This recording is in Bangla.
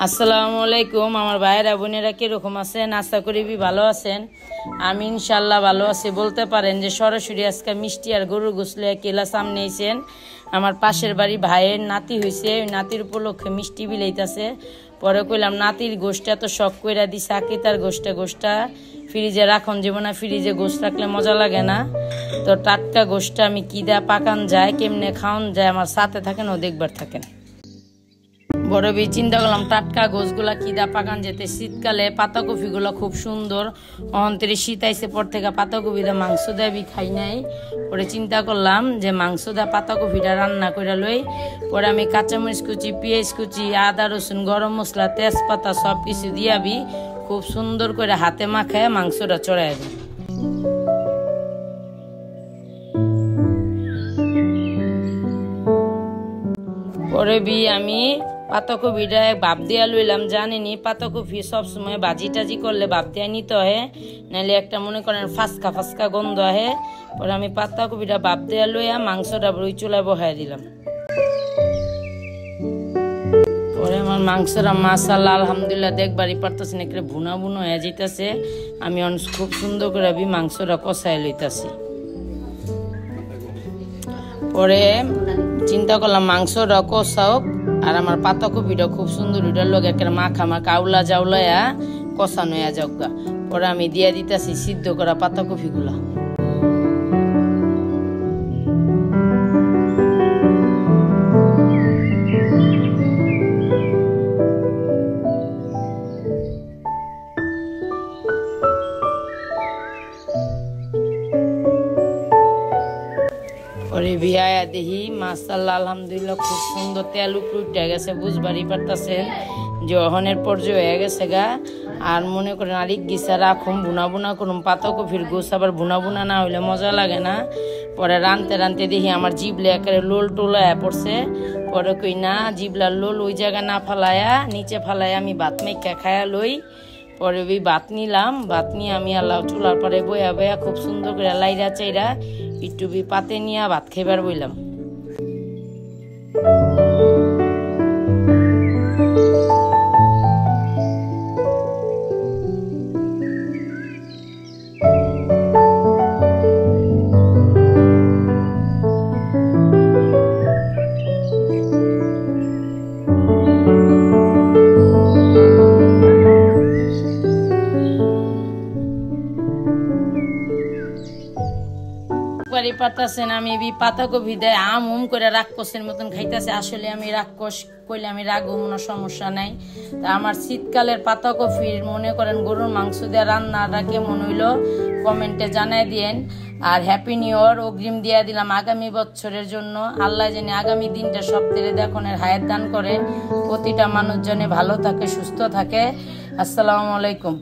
আসসালামু আলাইকুম আমার ভাইয়েরা বোনেরা কিরকম আছেন? আশা করি ভালো আছেন। আমি ইনশাল্লাহ ভালো আছি। বলতে পারেন যে সরাসরি আজকে মিষ্টি আর গরুর গোসলে কেলা সামনে আইছেন। আমার পাশের বাড়ি ভাইয়ের নাতি হয়েছে, ওই নাতির উপলক্ষে মিষ্টি বিলাইতেছে। পরে কইলাম নাতির গোষ্ঠটা তো শখ কইরা দিছে, আকিতার গোষ্ঠটা ফ্রিজে রাখন যাব না, ফ্রিজে গোষ্ঠ রাখলে মজা লাগে না। তো টাটকা গোষ্ঠটা আমি কি দেয়া পাকান যায়, কেমনে খাওয়ান যায়, আমার সাথে থাকেন ও দেখবার থাকেন। বড় বি চিন্তা করলাম টাটকা গোছগুলা কিদা পাকান যেতে। শীতকালে পাতাকপি গুলো খুব সুন্দর, অন্তরে শীত আইসে পর থেকে পাতাকপি দা মাংস দেবি খাই নাই। পরে চিন্তা করলাম যে মাংস দা পাতাকপিটা রান্না করে লই। পরে আমি কাঁচামরিচ কুচি, পেঁয়াজ কুচি, আদা রসুন, গরম মশলা, তেজপাতা সব কিছু দিয়াবি খুব সুন্দর করে হাতে মাখায় মাংসটা চড়াই দিই। পরে বি আমি পাতাকপিটা ভাপ দিয়া লইলাম। জানিনি পাতাকপি সবসময় ভাজি টাজি করলে ভাপ দিয়া নিতে হয়, নাহলে একটা মনে করেন ফাঁসকা ফাঁসকা গন্ধ আহে। পরে আমি পাতাকপিটা ভাপ দিয়া লইয়া মাংসটা ওই চুলায় বসাই দিলাম। পরে আমার মাংসটা মাশাআল্লাহ আলহামদুলিল্লাহ দেখবারই পারতেছেন একটা ভুনা ভুনা হয়ে যেতেছে। আমি খুব সুন্দর করে মাংসটা কষাই লইতাছি। পরে চিন্তা করলাম মাংসটা কষাওক আর আমার পাতাকপিটা খুব সুন্দর ওইটার লোক একটা মাখা মাখা আউলা জাউলায়া কষানো হয়ে যাক। পরে আমি দিয়ে দিতেছি সিদ্ধ করা পাতাকপি গুলা। পরে ভিয়ায়া দেখি মাশাআল্লাহ আলহামদুলিল্লাহ খুব সুন্দর তেল উপরে উঠে গেছে। বুঝবারই পারতেছেন যে অহনের পর্যায়ে হয়ে গেছে গা। আর মনে করেন আরেক গিসা রাখুন বুনা বুনা করুন পাতাকপির গোছ, আবার বুনা বুনা না হইলে মজা লাগে না। পরে রানতে রানতে দেখি আমার জিবলে একেবারে লোল টোলায়া পড়ছে। পরে কই না জিবলার লোল ওই জায়গা না ফালায়া নিচে ফালায়া আমি ভাত মেখা খায়া লই। পরে ওই ভাত নিলাম, ভাত নিয়ে আমি আল্লাহ চুলার পরে বয়া বয়া খুব সুন্দর করে লাইরা চাইরা একটু পাতে নিয়ে ভাত খাইবার বইলাম। পারতেছেন আমি পাতাকপি দেয় আম করে রাক্ষসের মতন খাইতেছে। আসলে আমি রাক্ষস কইলে আমি রাগ কোনো সমস্যা নাই। তা আমার শীতকালের পাতাকপির মনে করেন গরুর মাংস দিয়ে রান্নাটা কেমন হইলো কমেন্টে জানাই দিয়েন। আর হ্যাপি নিউ ইয়ার অগ্রিম দিয়ে দিলাম আগামী বছরের জন্য। আল্লাহ জানি আগামী দিনটা সপ্তাহে দেখনের হায়াত দান করে, প্রতিটা মানুষ জনে ভালো থাকে সুস্থ থাকে। আসসালামু আলাইকুম।